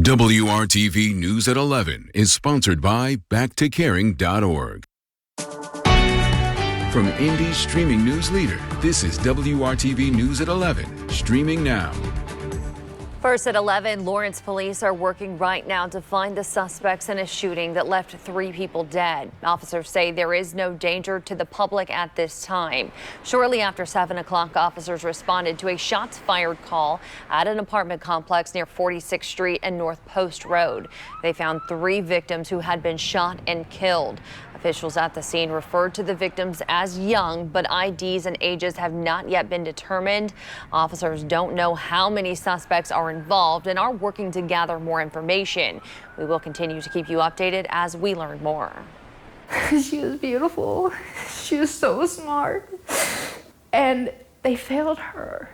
WRTV News at 11 is sponsored by BackToCaring.org. From Indy's streaming news leader, this is WRTV News at 11, streaming now. First at 11, Lawrence police are working right now to find the suspects in a shooting that left 3 people dead. Officers say there is no danger to the public at this time. Shortly after 7 o'clock, officers responded to a shots fired call at an apartment complex near 46th Street and North Post Road. They found 3 victims who had been shot and killed. Officials at the scene referred to the victims as young, but IDs and ages have not yet been determined. Officers don't know how many suspects are involved and are working to gather more information. We will continue to keep you updated as we learn more. She was beautiful. She was so smart. And they failed her.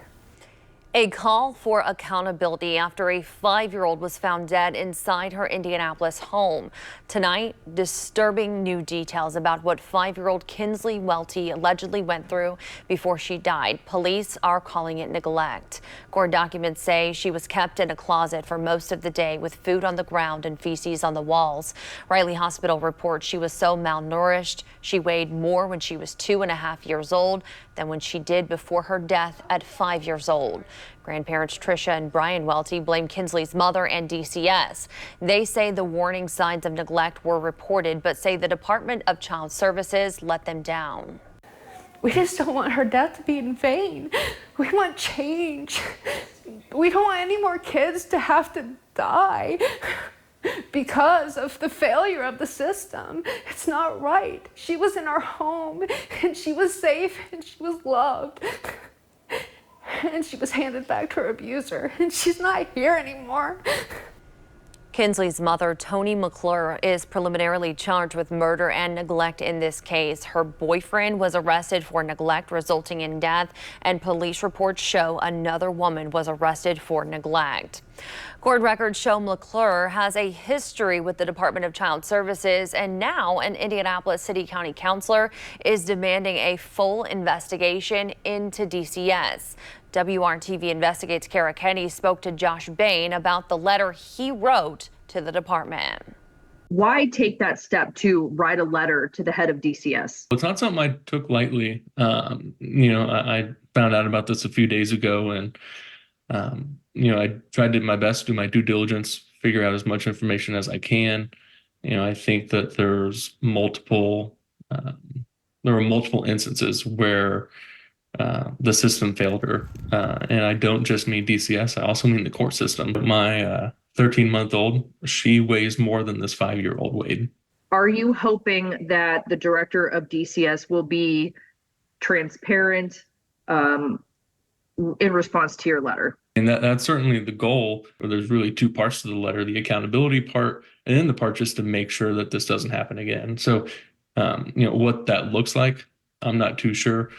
A call for accountability after a 5-year-old was found dead inside her Indianapolis home. Tonight, disturbing new details about what 5-year-old Kinsley Welty allegedly went through before she died. Police are calling it neglect. Court documents say she was kept in a closet for most of the day with food on the ground and feces on the walls. Riley Hospital reports she was so malnourished she weighed more when she was 2.5 years old than when she did before her death at 5 years old. Grandparents Tricia and Brian Welty blame Kinsley's mother and DCS. They say the warning signs of neglect were reported, but say the Department of Child Services let them down. We just don't want her death to be in vain. We want change. We don't want any more kids to have to die because of the failure of the system. It's not right. She was in our home and she was safe and she was loved. And she was handed back to her abuser, and she's not here anymore. Kinsley's mother, Toni McClure, is preliminarily charged with murder and neglect in this case. Her boyfriend was arrested for neglect resulting in death, and police reports show another woman was arrested for neglect. Court records show McClure has a history with the Department of Child Services, and now an Indianapolis City County Councilor is demanding a full investigation into DCS. WRTV Investigates Kara Kenny spoke to Josh Bain about the letter he wrote to the department. Why take that step to write a letter to the head of DCS? It's not something I took lightly. I found out about this a few days ago, and I tried to do my best to do my due diligence, figure out as much information as I can. I think that there were multiple instances where the system failed her. And I don't just mean DCS, I also mean the court system. My 13-month-old, she weighs more than this 5-year-old weighed. Are you hoping that the director of DCS will be transparent in response to your letter? And that's certainly the goal. There's really 2 parts to the letter, the accountability part, and then the part just to make sure that this doesn't happen again. So, what that looks like, I'm not too sure.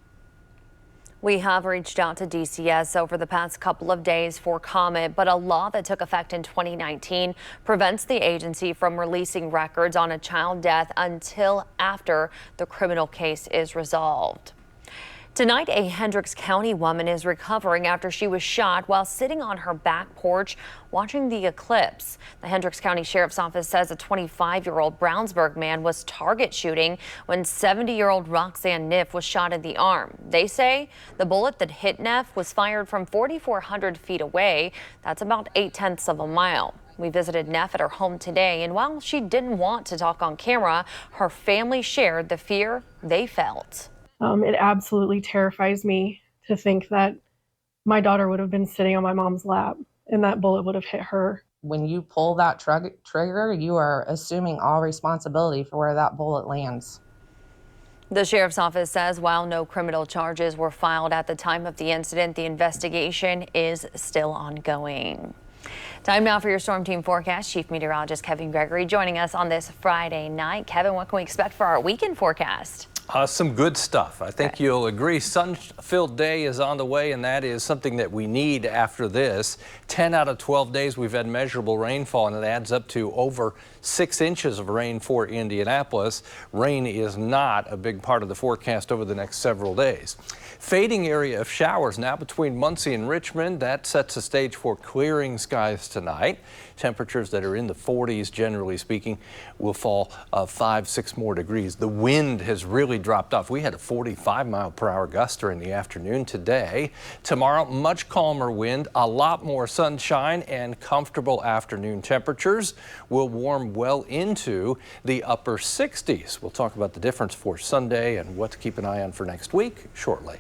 We have reached out to DCS over the past couple of days for comment, but a law that took effect in 2019 prevents the agency from releasing records on a child death until after the criminal case is resolved. Tonight, a Hendricks County woman is recovering after she was shot while sitting on her back porch watching the eclipse. The Hendricks County Sheriff's Office says a 25-year-old Brownsburg man was target shooting when 70-year-old Roxanne Neff was shot in the arm. They say the bullet that hit Neff was fired from 4,400 feet away. That's about 0.8 of a mile. We visited Neff at her home today, and while she didn't want to talk on camera, her family shared the fear they felt. It absolutely terrifies me to think that my daughter would have been sitting on my mom's lap and that bullet would have hit her. When you pull that trigger, you are assuming all responsibility for where that bullet lands. The sheriff's office says while no criminal charges were filed at the time of the incident, the investigation is still ongoing. Time now for your Storm Team forecast. Chief Meteorologist Kevin Gregory joining us on this Friday night. Kevin, what can we expect for our weekend forecast? Some good stuff. I think you'll agree. Sun-filled day is on the way, and that is something that we need after this. 10 out of 12 days we've had measurable rainfall, and it adds up to over 6 inches of rain for Indianapolis. Rain is not a big part of the forecast over the next several days. Fading area of showers now between Muncie and Richmond. That sets the stage for clearing skies tonight. Temperatures that are in the 40s, generally speaking, will fall 5-6 more degrees. The wind has really dropped off. We had a 45-mile-per-hour gust during the afternoon today. Tomorrow, much calmer wind, a lot more sunshine, and comfortable afternoon temperatures will warm well into the upper 60s. We'll talk about the difference for Sunday and what to keep an eye on for next week shortly.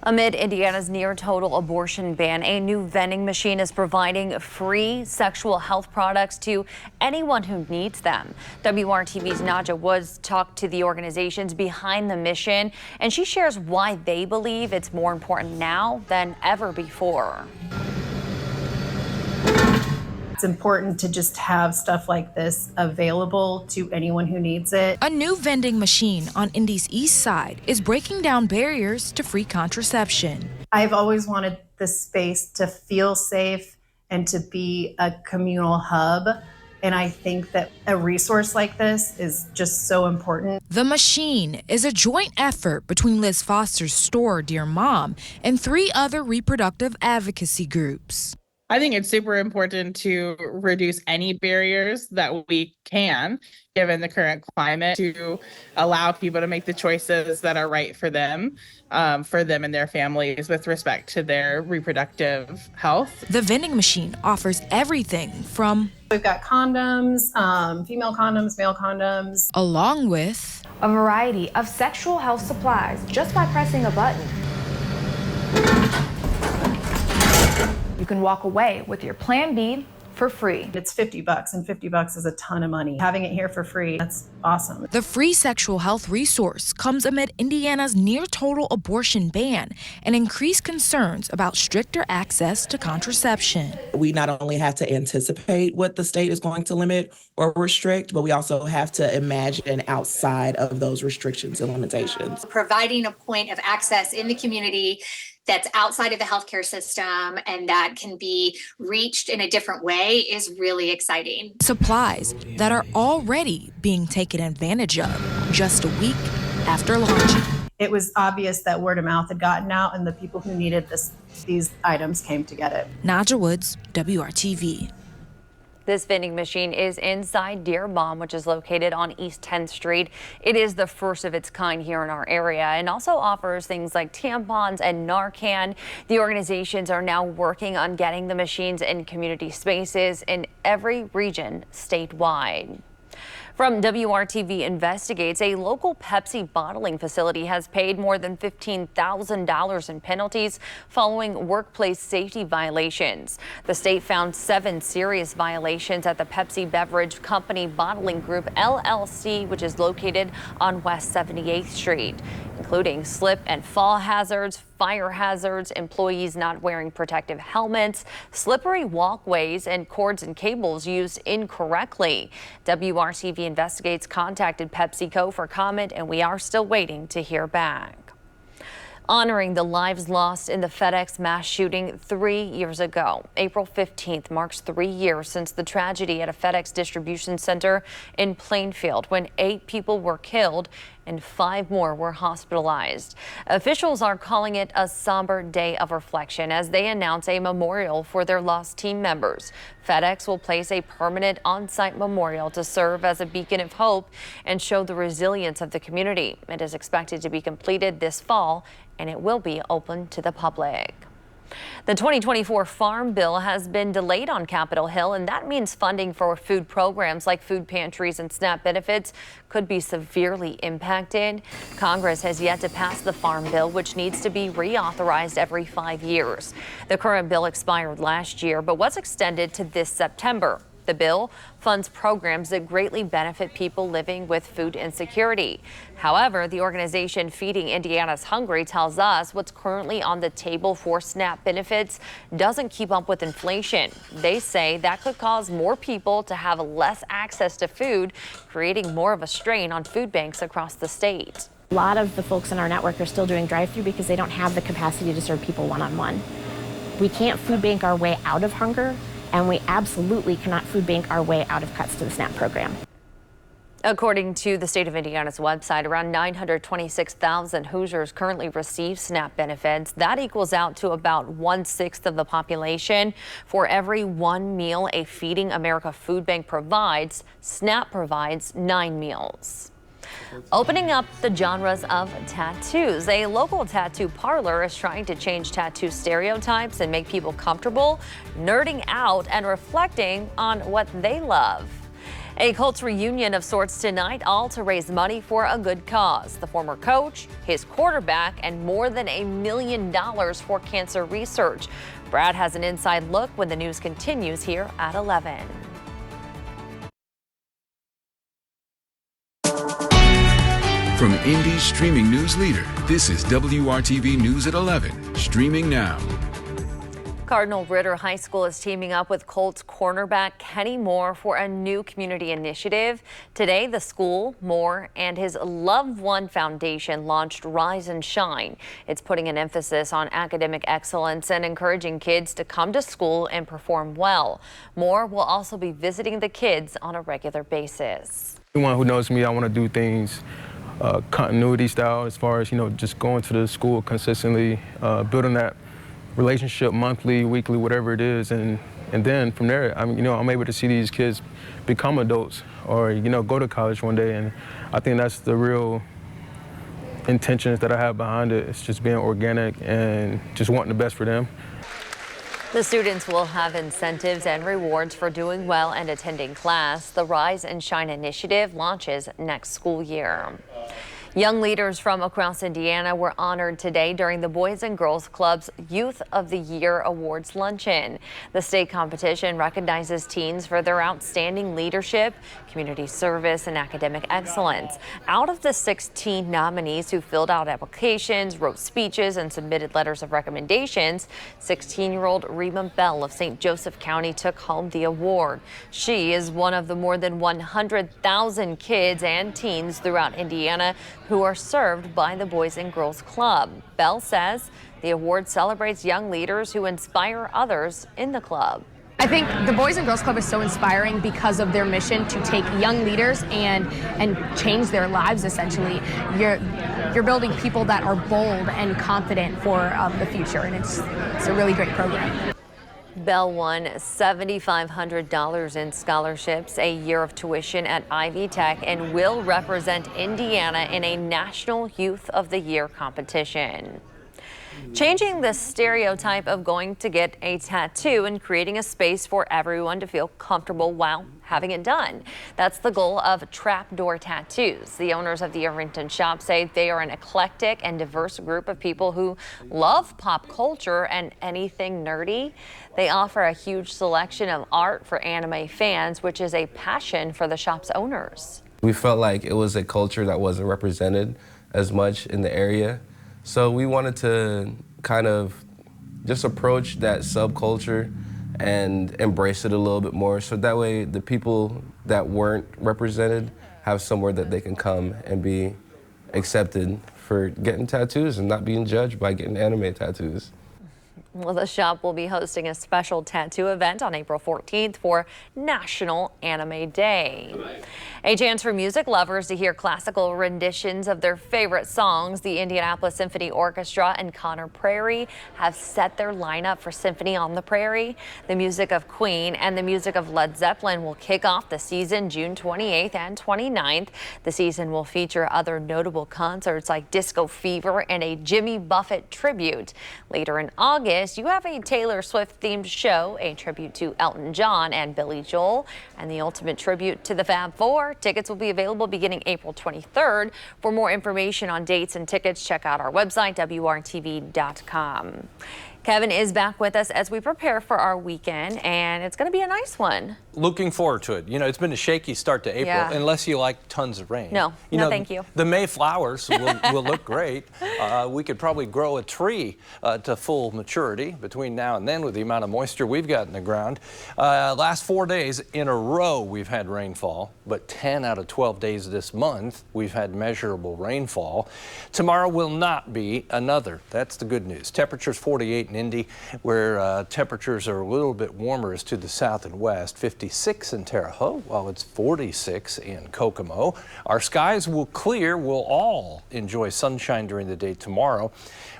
Amid Indiana's near-total abortion ban, a new vending machine is providing free sexual health products to anyone who needs them. WRTV's Nadja Woods talked to the organizations behind the mission, and she shares why they believe it's more important now than ever before. It's important to just have stuff like this available to anyone who needs it. A new vending machine on Indy's east side is breaking down barriers to free contraception. I've always wanted this space to feel safe and to be a communal hub. And I think that a resource like this is just so important. The machine is a joint effort between Liz Foster's store, Dear Mom, and 3 other reproductive advocacy groups. I think it's super important to reduce any barriers that we can, given the current climate, to allow people to make the choices that are right for them and their families with respect to their reproductive health. The vending machine offers everything from... We've got condoms, female condoms, male condoms. Along with... a variety of sexual health supplies just by pressing a button. You can walk away with your Plan B for free. It's $50, and $50 is a ton of money. Having it here for free, that's awesome. The free sexual health resource comes amid Indiana's near-total abortion ban and increased concerns about stricter access to contraception. We not only have to anticipate what the state is going to limit or restrict, but we also have to imagine outside of those restrictions and limitations. Providing a point of access in the community that's outside of the healthcare system and that can be reached in a different way is really exciting. Supplies that are already being taken advantage of just a week after launching. It was obvious that word of mouth had gotten out and the people who needed these items came to get it. Nadja Woods, WRTV. This vending machine is inside Dear Mom, which is located on East 10th Street. It is the first of its kind here in our area and also offers things like tampons and Narcan. The organizations are now working on getting the machines in community spaces in every region statewide. From WRTV Investigates, a local Pepsi bottling facility has paid more than $15,000 in penalties following workplace safety violations. The state found 7 serious violations at the Pepsi Beverage Company Bottling Group, LLC, which is located on West 78th Street, including slip and fall hazards, fire hazards, employees not wearing protective helmets, slippery walkways, and cords and cables used incorrectly. WRTV Investigates contacted PepsiCo for comment, and we are still waiting to hear back. Honoring the lives lost in the FedEx mass shooting 3 years ago. April 15th marks 3 years since the tragedy at a FedEx distribution center in Plainfield when 8 people were killed and 5 more were hospitalized. Officials are calling it a somber day of reflection as they announce a memorial for their lost team members. FedEx will place a permanent on-site memorial to serve as a beacon of hope and show the resilience of the community. It is expected to be completed this fall, and it will be open to the public. The 2024 Farm Bill has been delayed on Capitol Hill, and that means funding for food programs like food pantries and SNAP benefits could be severely impacted. Congress has yet to pass the Farm Bill, which needs to be reauthorized every 5 years. The current bill expired last year, but was extended to this September. The bill funds programs that greatly benefit people living with food insecurity. However, the organization Feeding Indiana's Hungry tells us what's currently on the table for SNAP benefits doesn't keep up with inflation. They say that could cause more people to have less access to food, creating more of a strain on food banks across the state. A lot of the folks in our network are still doing drive-through because they don't have the capacity to serve people one-on-one. We can't food bank our way out of hunger, and we absolutely cannot food bank our way out of cuts to the SNAP program. According to the state of Indiana's website, around 926,000 Hoosiers currently receive SNAP benefits. That equals out to about 1/6 of the population. For every one meal a Feeding America food bank provides, SNAP provides 9 meals. Opening up the genres of tattoos. A local tattoo parlor is trying to change tattoo stereotypes and make people comfortable nerding out and reflecting on what they love. A Colts reunion of sorts tonight, all to raise money for a good cause. The former coach, his quarterback, and more than $1 million for cancer research. Brad has an inside look when the news continues here at 11. From Indy's streaming news leader, this is WRTV News at 11, streaming now. Cardinal Ritter High School is teaming up with Colts cornerback Kenny Moore for a new community initiative. Today, the school, Moore, and his Loved One Foundation launched Rise and Shine. It's putting an emphasis on academic excellence and encouraging kids to come to school and perform well. Moore will also be visiting the kids on a regular basis. Anyone who knows me, I want to do things continuity style, as far as, just going to the school consistently, building that relationship monthly, weekly, whatever it is, and then from there, I'm able to see these kids become adults or go to college one day, and I think that's the real intentions that I have behind it. It's just being organic and just wanting the best for them. The students will have incentives and rewards for doing well and attending class. The Rise and Shine initiative launches next school year. Young leaders from across Indiana were honored today during the Boys and Girls Club's Youth of the Year Awards luncheon. The state competition recognizes teens for their outstanding leadership, community service, and academic excellence. Out of the 16 nominees who filled out applications, wrote speeches, and submitted letters of recommendations, 16-year-old Reba Bell of St. Joseph County took home the award. She is one of the more than 100,000 kids and teens throughout Indiana who are served by the Boys and Girls Club. Bell says the award celebrates young leaders who inspire others in the club. I think the Boys and Girls Club is so inspiring because of their mission to take young leaders and change their lives, essentially. You're building people that are bold and confident for the future, and it's a really great program. Bell won $7,500 in scholarships, a year of tuition at Ivy Tech, and will represent Indiana in a National Youth of the Year competition. Changing the stereotype of going to get a tattoo and creating a space for everyone to feel comfortable while having it done. That's the goal of Trapdoor Tattoos. The owners of the Irvington shop say they are an eclectic and diverse group of people who love pop culture and anything nerdy. They offer a huge selection of art for anime fans, which is a passion for the shop's owners. We felt like it was a culture that wasn't represented as much in the area. So we wanted to kind of just approach that subculture and embrace it a little bit more, so that way the people that weren't represented have somewhere that they can come and be accepted for getting tattoos and not being judged by getting anime tattoos. Well, the shop will be hosting a special tattoo event on April 14th for National Anime Day. A chance for music lovers to hear classical renditions of their favorite songs. The Indianapolis Symphony Orchestra and Conner Prairie have set their lineup for Symphony on the Prairie. The music of Queen and the music of Led Zeppelin will kick off the season June 28th and 29th. The season will feature other notable concerts like Disco Fever and a Jimmy Buffett tribute. Later in August, you have a Taylor Swift themed show, a tribute to Elton John and Billy Joel, and the ultimate tribute to the Fab Four. Tickets will be available beginning April 23rd. For more information on dates and tickets, check out our website, WRTV.com. Kevin is back with us as we prepare for our weekend, and it's going to be a nice one. Looking forward to it. You know, it's been a shaky start to April, unless you like tons of rain. No, thank you. The May flowers will look great. We could probably grow a tree to full maturity between now and then with the amount of moisture we've got in the ground. Last 4 days in a row we've had rainfall, but 10 out of 12 days this month we've had measurable rainfall. Tomorrow will not be another. That's the good news. Temperatures 48 in Indy, where temperatures are a little bit warmer is to the south and west. 56 in Terre Haute, while it's 46 in Kokomo. Our skies will clear. We'll all enjoy sunshine during the day tomorrow.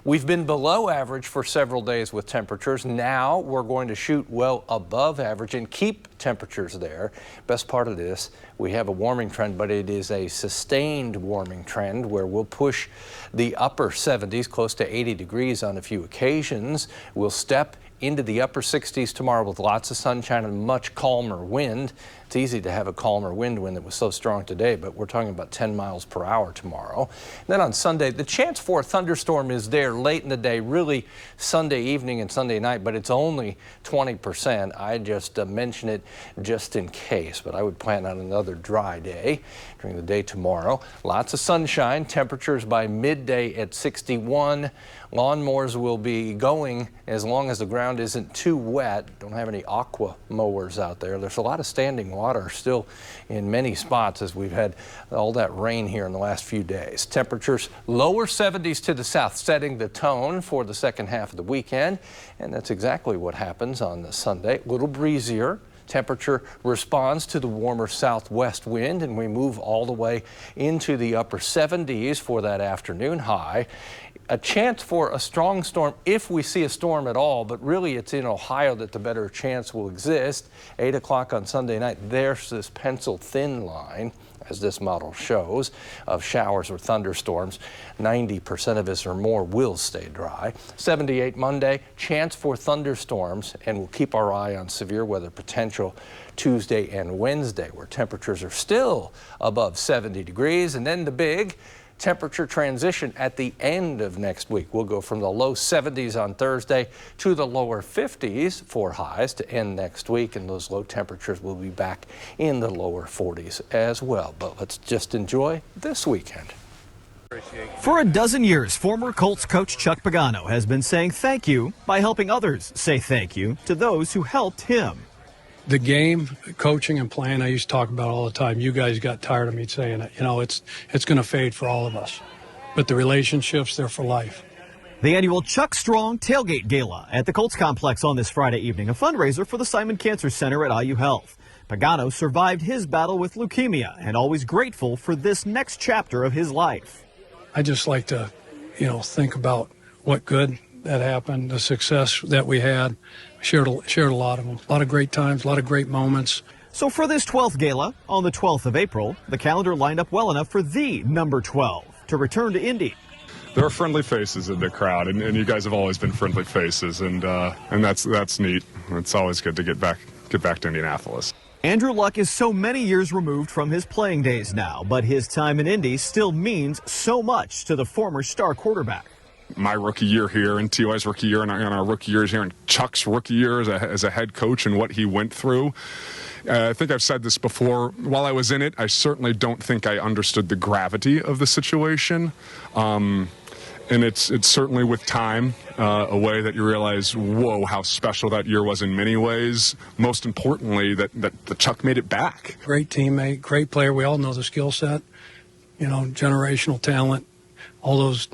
We've been below average for several days with temperatures. Now we're going to shoot well above average and keep temperatures there. Best part of this, we have a warming trend, but it is a sustained warming trend where we'll push the upper 70s, close to 80 degrees on a few occasions. We'll step into the upper 60s tomorrow with lots of sunshine and much calmer wind. It's easy to have a calmer wind when it was so strong today, but we're talking about 10 miles per hour tomorrow. Then on Sunday, the chance for a thunderstorm is there late in the day, really Sunday evening and Sunday night, but it's only 20%. I just mention it just in case, but I would plan on another dry day during the day tomorrow. Lots of sunshine, temperatures by midday at 61. Lawnmowers will be going as long as the ground isn't too wet. Don't have any aqua mowers out there. There's a lot of standing water still in many spots as we've had all that rain here in the last few days. Temperatures lower 70s to the south, setting the tone for the second half of the weekend. And that's exactly what happens on the Sunday. A little breezier. Temperature responds to the warmer southwest wind, and we move all the way into the upper 70s for that afternoon high. A chance for a strong storm if we see a storm at all, but really it's in Ohio that the better chance will exist. 8 o'clock on Sunday night, there's this pencil thin line, as this model shows, of showers or thunderstorms. 90% of us or more will stay dry. 78 Monday, chance for thunderstorms, and we'll keep our eye on severe weather potential Tuesday and Wednesday, where temperatures are still above 70 degrees. And then the big temperature transition at the end of next week. We'll go from the low 70s on Thursday to the lower 50s for highs to end next week, and those low temperatures will be back in the lower 40s as well. But let's just enjoy this weekend. For a dozen years, former Colts coach Chuck Pagano has been saying thank you by helping others say thank you to those who helped him. The game, coaching and playing, I used to talk about all the time. You guys got tired of me saying it. You know, it's going to fade for all of us. But the relationships, they're for life. The annual Chuck Strong Tailgate Gala at the Colts Complex on this Friday evening, a fundraiser for the Simon Cancer Center at IU Health. Pagano survived his battle with leukemia and always grateful for this next chapter of his life. I just like to, think about what good that happened, the success that we had. Shared a lot of them. A lot of great times, a lot of great moments. So for this 12th gala on the 12th of April, the calendar lined up well enough for the number 12 to return to Indy. There are friendly faces in the crowd, and you guys have always been friendly faces, and that's neat. It's always good to get back to Indianapolis. Andrew Luck is so many years removed from his playing days now, but his time in Indy still means so much to the former star quarterback. My rookie year here and T.Y.'s rookie year and our rookie years here and Chuck's rookie year as a head coach and what he went through. I think I've said this before. While I was in it, I certainly don't think I understood the gravity of the situation. And it's certainly with time a way that you realize, whoa, how special that year was in many ways. Most importantly, that the Chuck made it back. Great teammate, great player. We all know the skill set, generational talent, all those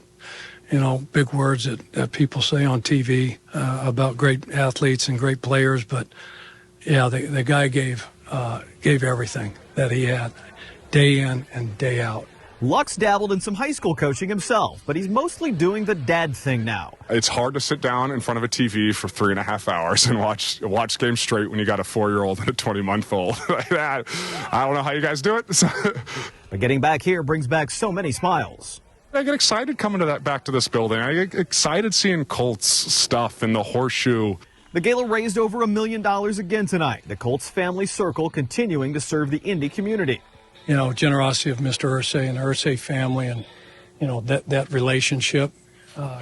big words that people say on TV about great athletes and great players. But, yeah, the guy gave everything that he had, day in and day out. Luck's dabbled in some high school coaching himself, but he's mostly doing the dad thing now. It's hard to sit down in front of a TV for 3.5 hours and watch games straight when you got a 4-year-old and a 20-month-old. I don't know how you guys do it. But getting back here brings back so many smiles. I get excited coming back to this building. I get excited seeing Colts stuff in the horseshoe. The gala raised over $1 million again tonight. The Colts Family Circle continuing to serve the Indy community. Generosity of Mr. Irsay and the Irsay family, and that relationship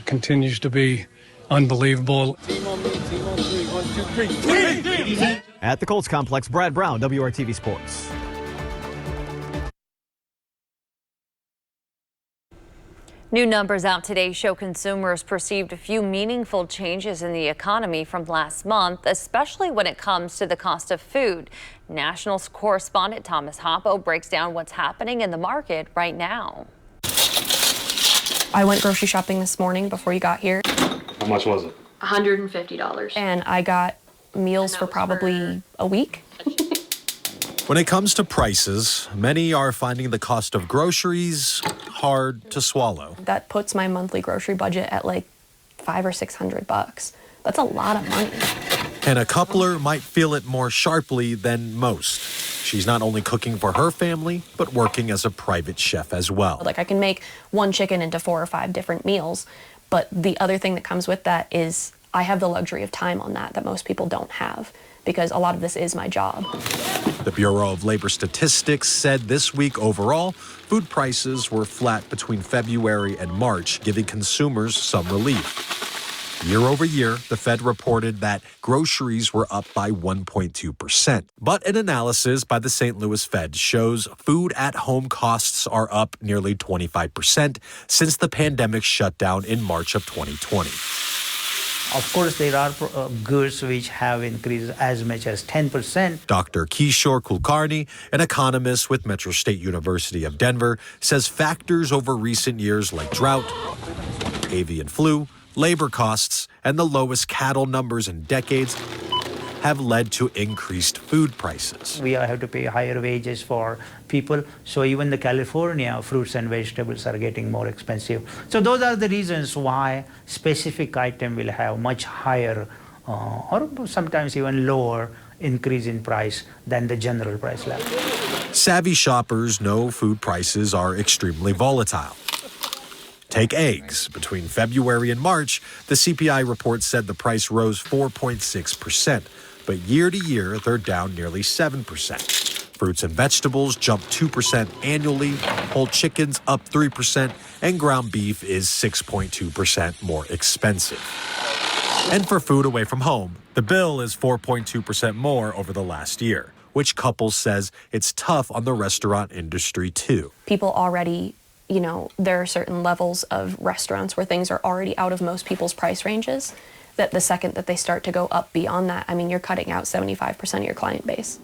continues to be unbelievable. Team on me, team on 3, 1, 2, 3. At the Colts Complex, Brad Brown, WRTV Sports. New numbers out today show consumers perceived a few meaningful changes in the economy from last month, especially when it comes to the cost of food. National correspondent Thomas Hoppo breaks down what's happening in the market right now. I went grocery shopping this morning before you got here. How much was it? $150. And I got meals for probably a week. When it comes to prices, many are finding the cost of groceries hard to swallow. That puts my monthly grocery budget at like $500 or $600. That's a lot of money. And a coupler might feel it more sharply than most. She's not only cooking for her family, but working as a private chef as well. Like I can make one chicken into 4 or 5 different meals, but the other thing that comes with that is I have the luxury of time on that most people don't have, because a lot of this is my job. The Bureau of Labor Statistics said this week overall, food prices were flat between February and March, giving consumers some relief. Year over year, the Fed reported that groceries were up by 1.2%. But an analysis by the St. Louis Fed shows food at home costs are up nearly 25% since the pandemic shutdown in March of 2020. Of course, there are goods which have increased as much as 10%. Dr. Kishore Kulkarni, an economist with Metro State University of Denver, says factors over recent years like drought, avian flu, labor costs, and the lowest cattle numbers in decades have led to increased food prices. We have to pay higher wages for people, so even the California fruits and vegetables are getting more expensive. So those are the reasons why specific item will have much higher or sometimes even lower increase in price than the general price level. Savvy shoppers know food prices are extremely volatile. Take eggs. Between February and March, the CPI report said the price rose 4.6%, but year to year, they're down nearly 7%. Fruits and vegetables jumped 2% annually, whole chickens up 3%, and ground beef is 6.2% more expensive. And for food away from home, the bill is 4.2% more over the last year, which Couples says it's tough on the restaurant industry too. People already, there are certain levels of restaurants where things are already out of most people's price ranges, that the second that they start to go up beyond that, you're cutting out 75% of your client base.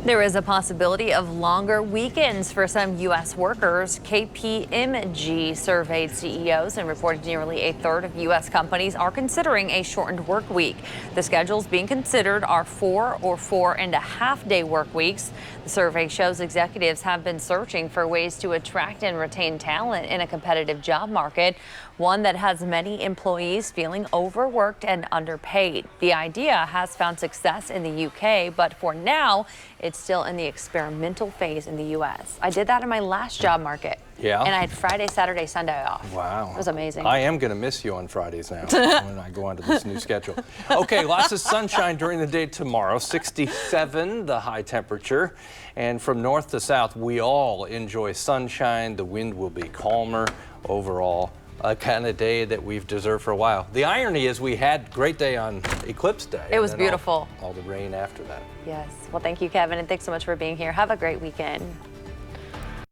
There is a possibility of longer weekends for some U.S. workers. KPMG surveyed CEOs and reported nearly a third of U.S. companies are considering a shortened work week. The schedules being considered are 4 or 4.5-day work weeks. The survey shows executives have been searching for ways to attract and retain talent in a competitive job market, one that has many employees feeling overworked and underpaid. The idea has found success in the UK, but for now, it's still in the experimental phase in the U.S. I did that in my last job market. Yeah. And I had Friday, Saturday, Sunday off. Wow. It was amazing. I am going to miss you on Fridays now when I go onto this new schedule. Okay, lots of sunshine during the day tomorrow, 67 the high temperature. And from north to south, we all enjoy sunshine. The wind will be calmer overall. A kind of day that we've deserved for a while. The irony is we had a great day on Eclipse Day. It was beautiful. All the rain after that. Yes. Well, thank you, Kevin, and thanks so much for being here. Have a great weekend.